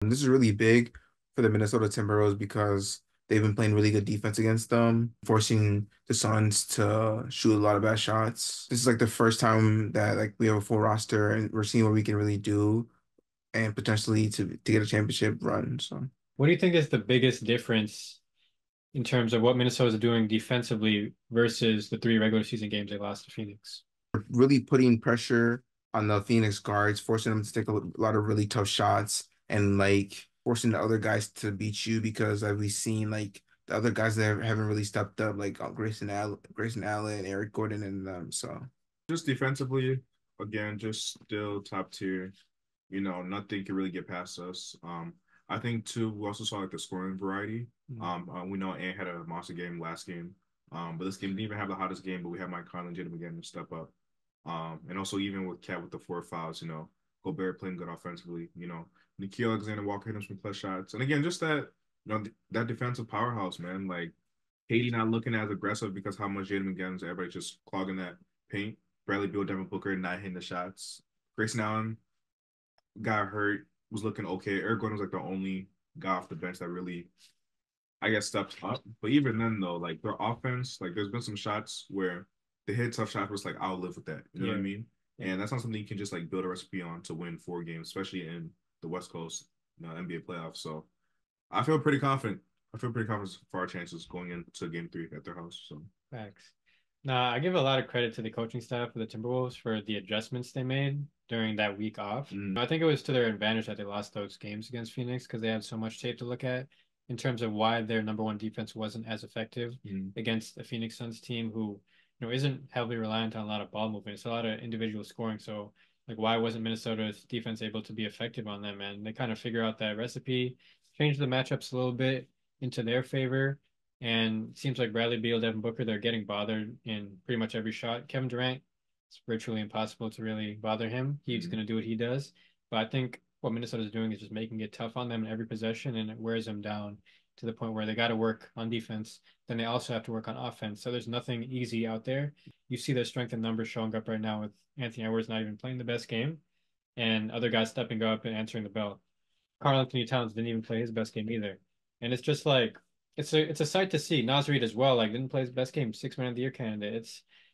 And this is really big for the Minnesota Timberwolves because they've been playing really good defense against them, forcing the Suns to shoot a lot of bad shots. This is like the first time that like we have a full roster and we're seeing what we can really do and potentially to get a championship run. So What do you think is the biggest difference in terms of what Minnesota's doing defensively versus the three regular season games they lost to Phoenix? really putting pressure on the Phoenix guards, forcing them to take a lot of really tough shots and like forcing the other guys to beat you because as we've seen like the other guys that haven't really stepped up like Grayson Allen, Eric Gordon, and them. So Just defensively, again, just still top tier. Nothing can really get past us. I think too, we also saw like the scoring variety. Mm. We know Ant had a monster game last game. But this game didn't even have the hottest game, but we had Mike Conley and Jaden again to step up. And also even with Cat with the 4 fouls, Gobert playing good offensively, Nikhil Alexander Walker hitting some clutch shots. And again, just that, that defensive powerhouse, man. Like Katie not looking as aggressive because how much Jaden McGann's everybody just clogging that paint. Bradley Beal, Devin Booker not hitting the shots. Grayson Allen got hurt, was looking okay. Eric Gordon was like the only guy off the bench that really, I guess, stepped up. But even then, though, like their offense, like there's been some shots where they hit tough shots, was like, I'll live with that. You know what I Yeah. mean? And that's not something you can just like build a recipe on to win 4 games, especially in the West Coast, NBA playoffs. So I feel pretty confident. I feel pretty confident for our chances going into game 3 at their house. So Facts. Nah, I give a lot of credit to the coaching staff of the Timberwolves for the adjustments they made during that week off. mm, I think it was to their advantage that they lost those games against Phoenix because they had so much tape to look at in terms of why their number one defense wasn't as effective mm, against the Phoenix Suns team who, isn't heavily reliant on a lot of ball movement. It's a lot of individual scoring. So like why wasn't Minnesota's defense able to be effective on them? And they kind of figure out that recipe, change the matchups a little bit into their favor. And it seems like Bradley Beal, Devin Booker, they're getting bothered in pretty much every shot. Kevin Durant, it's virtually impossible to really bother him. He's mm. going to do what he does. But I think what Minnesota's doing is just making it tough on them in every possession, and it wears them down to the point where they got to work on defense. Then they also have to work on offense. So there's nothing easy out there. You see their strength in numbers showing up right now with Anthony Edwards not even playing the best game and other guys stepping up and answering the bell. Karl Anthony Towns didn't even play his best game either. And it's just like it's a sight to see. Nas Reed as well, like didn't play his best game, 6 man of the year candidate.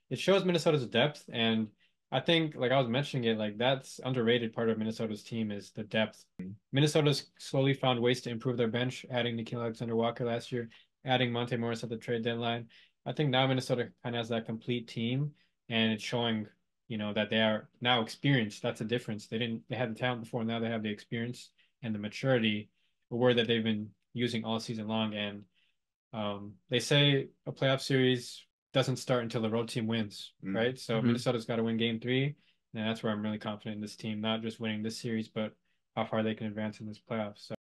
It shows Minnesota's depth, and I think like I was mentioning it, like that's underrated part of Minnesota's team is the depth. Minnesota's slowly found ways to improve their bench, adding Nikhil Alexander Walker last year, adding Monte Morris at the trade deadline. I think now Minnesota kind of has that complete team, and it's showing, that they are now experienced. That's a difference. They had the talent before, now they have the experience and the maturity, a word that they've been using all season long. And they say a playoff series doesn't start until the road team wins, Mm. right? So mhm. Minnesota's got to win game 3. And that's where I'm really confident in this team, not just winning this series, but how far they can advance in this playoffs. So